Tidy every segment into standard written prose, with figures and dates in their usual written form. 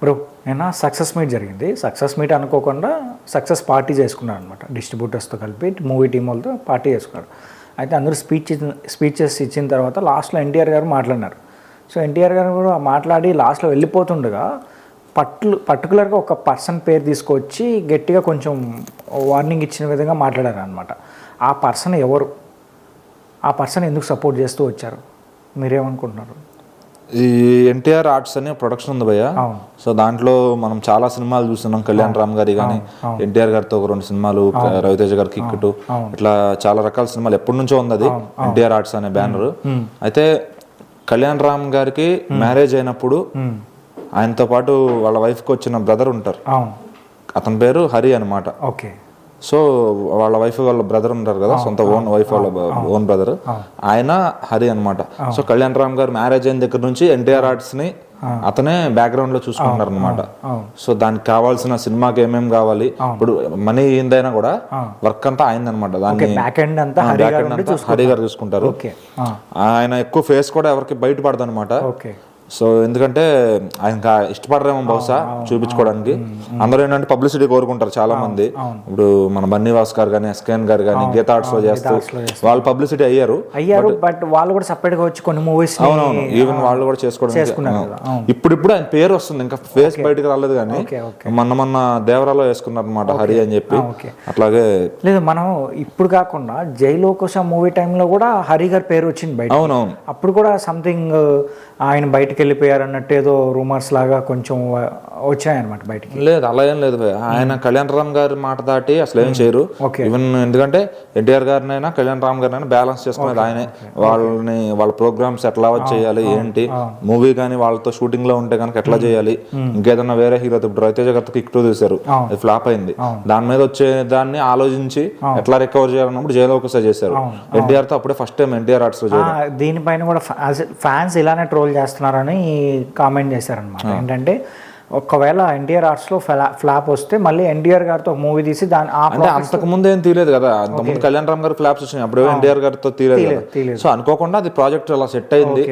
Bro నిన్న success meet జరిగింది. Success meet అనుకోకుండా సక్సెస్ పార్టీ చేసుకున్నాడు అనమాట. డిస్ట్రిబ్యూటర్స్తో కలిపి మూవీ టీం వాళ్ళతో పార్టీ చేసుకున్నారు. అయితే అందరూ స్పీచెస్ ఇచ్చిన తర్వాత లాస్ట్లో ఎన్టీఆర్ గారు మాట్లాడినారు. సో ఎన్టీఆర్ గారు కూడా మాట్లాడి లాస్ట్లో వెళ్ళిపోతుండగా పర్టికులర్గా ఒక పర్సన్ పేరు తీసుకొచ్చి గట్టిగా కొంచెం వార్నింగ్ ఇచ్చిన విధంగా మాట్లాడారు అనమాట. ఆ పర్సన్ ఎవరు, ఆ పర్సన్ ఎందుకు సపోర్ట్ చేస్తూ వచ్చారు, మీరేమనుకుంటున్నారు? ఈ ఎన్టీఆర్ ఆర్ట్స్ అనే ప్రొడక్షన్ ఉంది భయ్య. సో దాంట్లో మనం చాలా సినిమాలు చూస్తున్నాం. కళ్యాణ్ రామ్ గారి కానీ ఎన్టీఆర్ గారితో ఒక 2 సినిమాలు, రవితేజ గారి కిక్కుటు, ఇట్లా చాలా రకాల సినిమాలు ఎప్పటి నుంచో ఉంది అది ఎన్టీఆర్ ఆర్ట్స్ అనే బ్యానర్. అయితే కళ్యాణ్ రామ్ గారికి మ్యారేజ్ అయినప్పుడు ఆయనతో పాటు వాళ్ళ వైఫ్కి వచ్చిన బ్రదర్ ఉంటారు, అతని పేరు హరి అనమాట. ఓకే. సో వాళ్ళ వైఫ్ వాళ్ళ బ్రదర్ ఉంటారు కదా, సొంత ఓన్ వైఫ్ వాళ్ళ ఓన్ బ్రదర్, ఆయన హరి అనమాట. సో కళ్యాణ్ రామ్ గారు మ్యారేజ్ అయిన దగ్గర నుంచి ఎన్టీఆర్ ఆర్ట్స్ ని అతనే బ్యాక్గ్రౌండ్ లో చూసుకుంటున్నారు అనమాట. సో దానికి కావాల్సిన సినిమాకి ఏమేమి కావాలి, ఇప్పుడు మనీ ఏందైనా కూడా వర్క్ అంతా అయిందనమాట. దాన్ని బ్యాక్ ఎండ్ అంతా హరి గారు చూసుకుంటారు. ఆయన ఎక్కువ ఫేస్ కూడా ఎవరికి బయటపడదు అనమాట. సో ఎందుకంటే ఆయన ఇష్టపడరేమో బహుశా చూపించుకోవడానికి. అందరూ ఏంటంటే పబ్లిసిటీ కోరుకుంటారు చాలా మంది. ఇప్పుడు మన బన్నీవాస్ గారు కానీ, ఎస్కేఎన్ గారు కానీ గీతా ఆర్ట్స్ లో చేస్తూ వాళ్ళు పబ్లిసిటీ అయ్యారు. బట్ వాళ్ళు కూడా సపరేట్ గా వచ్చి కొన్ని మూవీస్, అవునవును, ఈవెన్ వాళ్ళు కూడా చేసుకోవడం. ఇప్పుడు ఆయన పేరు వస్తుంది, ఇంకా ఫేస్ బయటకు రాలేదు. కానీ మొన్న దేవరాలో వేసుకున్నారు అనమాట హరి అని చెప్పి. అట్లాగే లేదు, మనం ఇప్పుడు కాకుండా జైలో కోసం మూవీ టైంలో కూడా హరి గారి పేరు వచ్చింది బయట. అవునవును, అప్పుడు కూడా సంథింగ్ ఆయన బయటకు వెళ్ళిపోయారు అన్నట్టు ఏదో రూమర్స్ లాగా కొంచెం వచ్చాయన్నమాట బయటికి. లేదు, అలా ఏం లేదు. ఆయన కళ్యాణ్ రామ్ గారి మాట దాటి అసలు ఏం చేయరు. ఈవెన్ ఎందుకంటే ఎన్టీఆర్ గారినైనా కళ్యాణ్ రామ్ గారినైనా బ్యాలెన్స్ చేసుకునేది ఆయనే. వాళ్ళ ప్రోగ్రామ్స్ ఎట్లా చేయాలి, ఏంటి మూవీ కానీ వాళ్ళతో షూటింగ్ లో ఉంటే కనుక ఎట్లా చేయాలి, ఇంకేదన్నా వేరే హీరో ఇప్పుడు రవితేజ గారితో కిక్ తీశారు, అది ఫ్లాప్ అయింది. దాని మీద వచ్చే దాన్ని ఆలోచించి ఎట్లా రికవర్ చేయాలన్నప్పుడు జైలోకి చేశారు. ఎన్టీఆర్ తో అప్పుడే ఫస్ట్ టైం ఎన్టీఆర్ ఆర్ట్స్ లో. దీనిపైన కూడా ఫ్యాన్స్ ఇలానే ట్రోల్ చేస్తున్నారని కామెంట్ చేశారనమాట. ఏంటంటే ఒకవేళ ఎన్టీఆర్ ఆర్ట్స్ లో ఫ్లాప్ వస్తే మళ్ళీ ఎన్టీఆర్ గారితో మూవీ తీసి దాని అంతకు ముందు ఏం తీయలేదు కదా. అంతకుముందు కళ్యాణ్ రామ్ గారు ఫ్లాప్స్ వచ్చినాయి, అప్పుడు ఎన్టీఆర్ గారితో తీయలేదు. సో అనుకోకుండా అది ప్రాజెక్ట్ అలా సెట్ అయింది.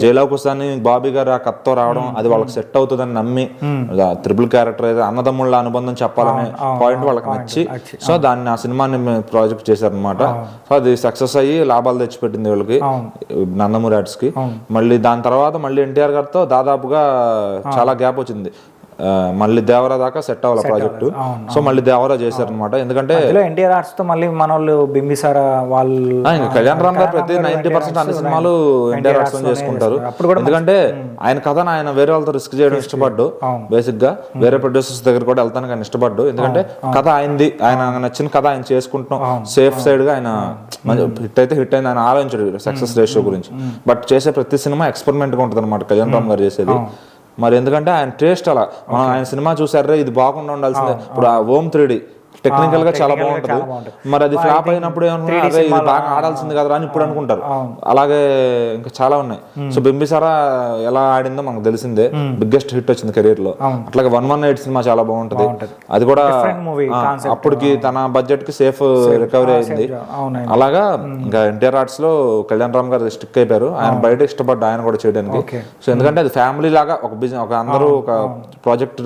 జైలవకుశాన్ని బాబీ గారు ఆ కత్తో రావడం, అది వాళ్ళకి సెట్ అవుతుందని నమ్మి ట్రిపుల్ క్యారెక్టర్ అయితే అన్నదమ్ముళ్ళ అనుబంధం చెప్పాలనే పాయింట్ వాళ్ళకి నచ్చి సో దాన్ని ఆ సినిమాని ప్రాజెక్ట్ చేశారనమాట. సో అది సక్సెస్ అయ్యి లాభాలు తెచ్చిపెట్టింది వీళ్ళకి, నందమూరి ఆర్ట్స్ కి. మళ్ళీ దాని తర్వాత మళ్ళీ ఎన్టీఆర్ గారితో దాదాపుగా చాలా గ్యాప్ వచ్చింది. మళ్ళీ దేవరా దాకా సెట్ అవ్వాలి ప్రాజెక్టు. సో మళ్ళీ దేవరా చేశారనమాట. ఎందుకంటే ఎన్టీఆర్ ఆర్ట్స్ తో మళ్ళీ మన వాళ్ళు బింబిసారా వాళ్ళు, కళ్యాణ్ రామ్ గారు ప్రతి 90% అన్ని సినిమాలు ఎన్టీఆర్ ఆర్ట్స్ చేసుకుంటారు. ఎందుకంటే ఆయన కథను ఆయన వేరే వాళ్ళతో రిస్క్ చేయడం ఇష్టపడ్డు. బేసిక్ గా వేరే ప్రొడ్యూసర్స్ దగ్గర కూడా వెళ్తానికి ఆయన ఇష్టపడ్డు. ఎందుకంటే కథ ఆయనది, ఆయన నచ్చిన కథ ఆయన చేసుకుంటున్నాం, సేఫ్ సైడ్ గా ఆయన హిట్ అయితే హిట్ అయింది, ఆయన ఆలోచించడు సక్సెస్ రేషియో గురించి. బట్ చేసే ప్రతి సినిమా ఎక్స్పెరిమెంట్ గా ఉంటుంది అనమాట కళ్యాణ్ రామ్ గారు చేసేది. మరి ఎందుకంటే ఆయన టేస్ట్ అలా. మనం ఆయన సినిమా చూసారే ఇది బాగుండా ఉండాల్సిందే. ఇప్పుడు ఆ ఓం 3D టెక్నికల్ గా చాలా బాగుంటది. మరి అది ఫ్లాప్ అయినప్పుడు ఏమన్నా అదే ఇది బాగా ఆడాల్సింది కదా అని ఇప్పుడు అనుకుంటారు. అలాగే ఇంకా చాలా ఉన్నాయి. సో బింబిసారా ఎలా ఆడిందో మనకు తెలిసిందే, బిగ్గెస్ట్ హిట్ వచ్చింది కెరీర్ లో. అట్లాగే 118 సినిమా చాలా బాగుంటది, అది కూడా అప్పటికి తన బడ్జెట్ కి సేఫ్ రికవరీ అయింది. అలాగా ఇంకా ఎన్టీఆర్ ఆర్ట్స్ లో కళ్యాణ్ రామ్ గారు స్టిక్ అయిపోయారు. ఆయన బయట ఇష్టపడ్డా ఆయన కూడా చేయడానికి. సో ఎందుకంటే అది ఫ్యామిలీ లాగా ఒక బిజినెస్, ఒక అందరూ ఒక ప్రాజెక్ట్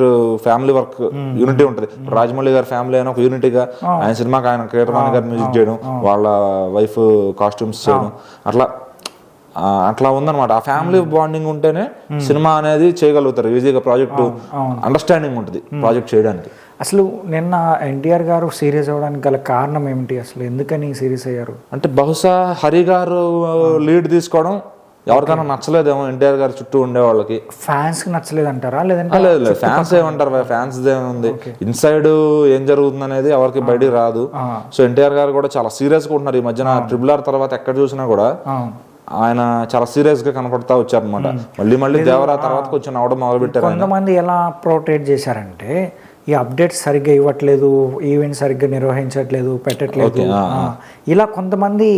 ఫ్యామిలీ వర్క్ యూనిటీ ఉంటది. రాజమౌళి గారి ఫ్యామిలీ అయినా ఒక యూనిటీగా ఆయన సినిమాకి ఆయన కీరవాణి గారు మ్యూజిక్ చేయడం, వాళ్ళ వైఫ్ కాస్ట్యూమ్స్ చేయడం, అట్లా ఉందన్నమాట. ఆ ఫ్యామిలీ బాండింగ్ ఉంటేనే సినిమా అనేది చేయగలుగుతారు ఈజీగా. ప్రాజెక్ట్ అండర్స్టాండింగ్ ఉంటుంది ప్రాజెక్ట్ చేయడానికి. అసలు నిన్న ఎన్టీఆర్ గారు సీరియస్ అవ్వడానికి గల కారణం ఏమిటి, అసలు ఎందుకని సీరియస్ అయ్యారు? అంటే బహుశా హరి గారు లీడ్ తీసుకోవడం ఎవరికైనా నచ్చలేదేమో ఎన్టీఆర్ గారి చుట్టూ ఉండే వాళ్ళకి. ఫ్యాన్స్ కి నచ్చలేదు అంటారా? లేదంటే లేదు, ఫ్యాన్స్ ఏమంటారు, ఫ్యాన్స్ ఏముంది, ఇన్సైడ్ ఏం జరుగుతుంది అనేది ఎవరికి బయటికి రాదు. సో ఎన్టీఆర్ గారు కూడా చాలా సీరియస్ గా ఉంటున్నారు ఈ మధ్యన. ట్రిపుల్ ఆర్ తర్వాత ఎక్కడ చూసినా కూడా ఆయన చాలా సీరియస్ గా కనపడతా వచ్చారనమాట. మళ్ళీ దేవరా తర్వాత కొంచెం అవడం మొదలు పెట్టారు. కొంతమంది ఎలా ప్రొటెక్ట్ చేశారంటే ఈ అప్డేట్స్ సరిగ్గా ఇవ్వట్లేదు, ఈవెంట్ సరిగ్గా నిర్వహించట్లేదు, పెట్టట్లేదు, ఇలా కొంతమంది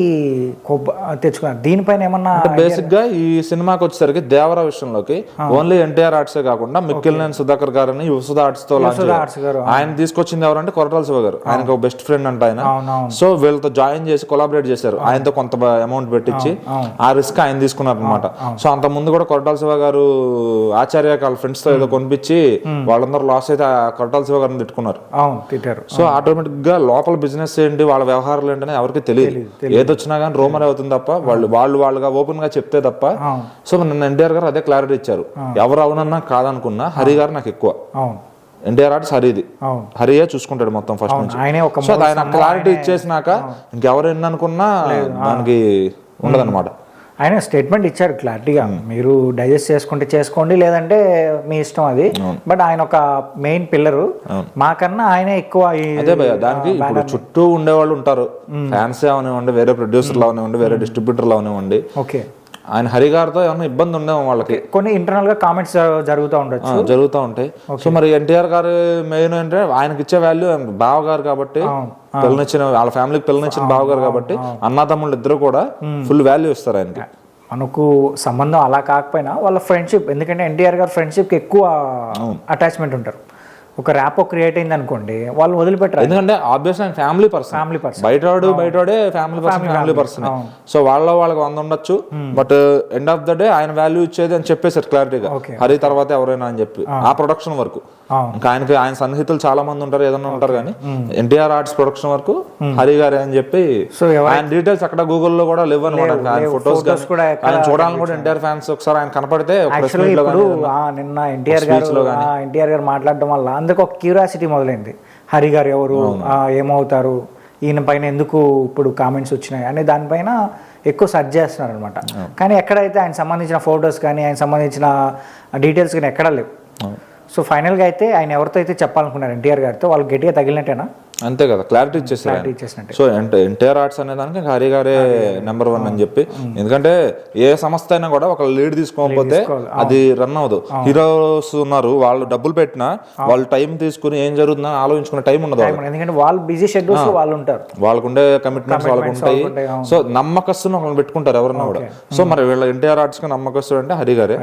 తెచ్చుకున్నారు. దీనిపైన ఏమన్నా బేసిక్ గా ఈ సినిమాకి వచ్చేసరికి దేవరా విషయంలోకి ఓన్లీ ఎన్టీఆర్ ఆర్ట్సే కాకుండా మిక్కిలినేని సుధాకర్ గారిని యువసుధ ఆర్ట్స్ తో ఆయన తీసుకొచ్చింది ఎవరంటే కొరటాల శివ గారు. ఆయనకు ఒక బెస్ట్ ఫ్రెండ్ అంట ఆయన. సో వీళ్ళతో జాయిన్ చేసి కొలాబరేట్ చేశారు. ఆయనతో కొంత అమౌంట్ పెట్టించి ఆ రిస్క్ ఆయన తీసుకున్నారు అనమాట. సో అంత ముందు కూడా కొరటాల శివ గారు ఆచార్య వాళ్ళ ఫ్రెండ్స్ తో ఏదో కొనిపించి వాళ్ళందరూ లాస్ అయితే కొరటాల శివ గారిని తిట్టుకున్నారు. సో ఆటోమేటిక్ గా లోపల బిజినెస్ ఏంటి, వాళ్ళ వ్యవహారాలు ఏంటని ఎవరికి తెలియదు. ఏదొచ్చినా కానీ రూమర్ అవుతుంది తప్ప వాళ్ళుగా ఓపెన్ గా చెప్తే తప్ప. సో నిన్న ఎన్టీఆర్ గారు అదే క్లారిటీ ఇచ్చారు. ఎవరు అవునన్నా కాదనుకున్నా హరి గారు నాకు ఎక్కువ. ఎన్టీఆర్ ఆర్ట్స్ హరిది, హరియే చూసుకుంటాడు మొత్తం ఫస్ట్ నుంచి. సో ఆయన క్లారిటీ ఇచ్చేసినాక ఇంకెవరు ఎన్ననుకున్నా దానికి ఉండదన్నమాట. ఆయన స్టేట్మెంట్ ఇచ్చారు క్లారిటీగా, మీరు డైజెస్ట్ చేసుకుంటే చేసుకోండి, లేదంటే మీ ఇష్టం అది. బట్ ఆయన ఒక మెయిన్ పిల్లరు, మాకన్నా ఆయనే ఎక్కువ. అదే భయ, దానికి ఇప్పుడు చుట్టూ ఉండేవాళ్ళు ఉంటారు, ఫ్యాన్స్ అవనివ్వండి, వేరే ప్రొడ్యూసర్లు అవనివ్వండి, వేరే డిస్ట్రిబ్యూటర్లు అవనివ్వండి. ఓకే, ఆయన హరి గారితో ఏమన్నా ఇబ్బంది ఉండేమో వాళ్ళకి, కొన్ని ఇంటర్నల్ గా కామెంట్స్ జరుగుతూ ఉంటాయి. సో మరి ఎన్టీఆర్ గారు మెయిన్ అంటే ఆయనకి ఇచ్చే వాల్యూ బావ గారు కాబట్టి, పిల్లనిచ్చిన వాళ్ళ ఫ్యామిలీకి పిల్లనిచ్చిన బావ గారు కాబట్టి అన్నదమ్ముళ్ళు ఇద్దరు కూడా ఫుల్ వాల్యూ ఇస్తారు ఆయనకి. మనకు సంబంధం అలా కాకపోయినా వాళ్ళ ఫ్రెండ్షిప్, ఎందుకంటే ఎన్టీఆర్ గారు ఫ్రెండ్షిప్ కి ఎక్కువ అటాచ్మెంట్ ఉంటారు. ఒక ర్యాపో క్రియేట్ అయింది అనుకోండి, వాళ్ళు వదిలిపెట్టారు. ఎందుకంటే ఆబ్వియస్లీ ఆయన ఫ్యామిలీ పర్సన్, బయటవాడే ఫ్యామిలీ పర్సన్. సో వాళ్ళకి 100 ఉండొచ్చు, but end of the day ఆయన వాల్యూ ఇచ్చేది అని చెప్పేసారు క్లారిటీగా, హరి తర్వాత ఎవరైనా అని చెప్పి. ఆ ప్రొడక్షన్ వరకు ఇంకా ఆయన సన్నిహితులు చాలా మంది ఉంటారు, ఏదైనా ఉంటారు, కానీ ఎన్టీఆర్ ఆర్ట్స్ ప్రొడక్షన్ వరకు హరి గారే అని చెప్పి. ఆయన డీటెయిల్స్ అక్కడ గూగుల్లో కూడా లేవు అనమాట. ఆయన ఫొటోస్ ఆయన చూడాలని కూడా ఎన్టీఆర్ ఫ్యాన్స్ ఒకసారి ఆయన కనపడితే నిన్న ఎన్టీఆర్ గారు మాట్లాడడం వల్ల అందరికి ఒక క్యూరియాసిటీ మొదలైంది. హరి గారు ఎవరు, ఏమవుతారు, ఈయన పైన ఎందుకు ఇప్పుడు కామెంట్స్ వచ్చినాయి అనే దానిపైన ఎక్కువ సెర్చ్ చేస్తున్నారు అనమాట. కానీ ఎక్కడైతే ఆయన సంబంధించిన ఫొటోస్ కానీ ఆయన సంబంధించిన డీటెయిల్స్ కానీ ఎక్కడా లేవు. సో ఫైనల్గా అయితే ఆయన ఎవరితో అయితే చెప్పాలనుకున్నారు ఎన్టీఆర్ గారితో, వాళ్ళు గట్టిగా తగిలినట్టేనా? అంతే కదా, క్లారిటీ ఇచ్చేసారు. సో ఎన్టీఆర్ ఆర్ట్స్ అనే దానికి హరి గారే నెంబర్ 1 అని చెప్పి. ఎందుకంటే ఏ సంస్థ అయినా కూడా ఒక లీడ్ తీసుకోకపోతే అది రన్ అవ్వదు. హీరోస్ ఉన్నారు, వాళ్ళు డబ్బులు పెట్టినా వాళ్ళు టైం తీసుకుని ఏం జరుగుతుందని ఆలోచించుకునే టైం ఉండదు. ఎందుకంటే వాళ్ళు బిజీ షెడ్యూల్స్ వాళ్ళు ఉంటారు, వాళ్ళకుండే కమిట్మెంట్స్ వాళ్ళకు ఉంటాయి. సో నమ్మకస్తుని ఒకళ్ళు పెట్టుకుంటారు ఎవరన్నా కూడా. సో మరి వీళ్ళ ఎన్టీఆర్ ఆర్ట్స్ కి నమ్మకస్తుడు అంటే హరి గారే.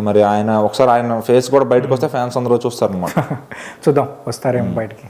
మరి ఆయన ఒకసారి ఆయన ఫేస్ కూడా బయటకు వస్తే ఫ్యాన్స్ అందరూ చూస్తారు అనమాట. చూద్దాం వస్తారేమో బయటకి.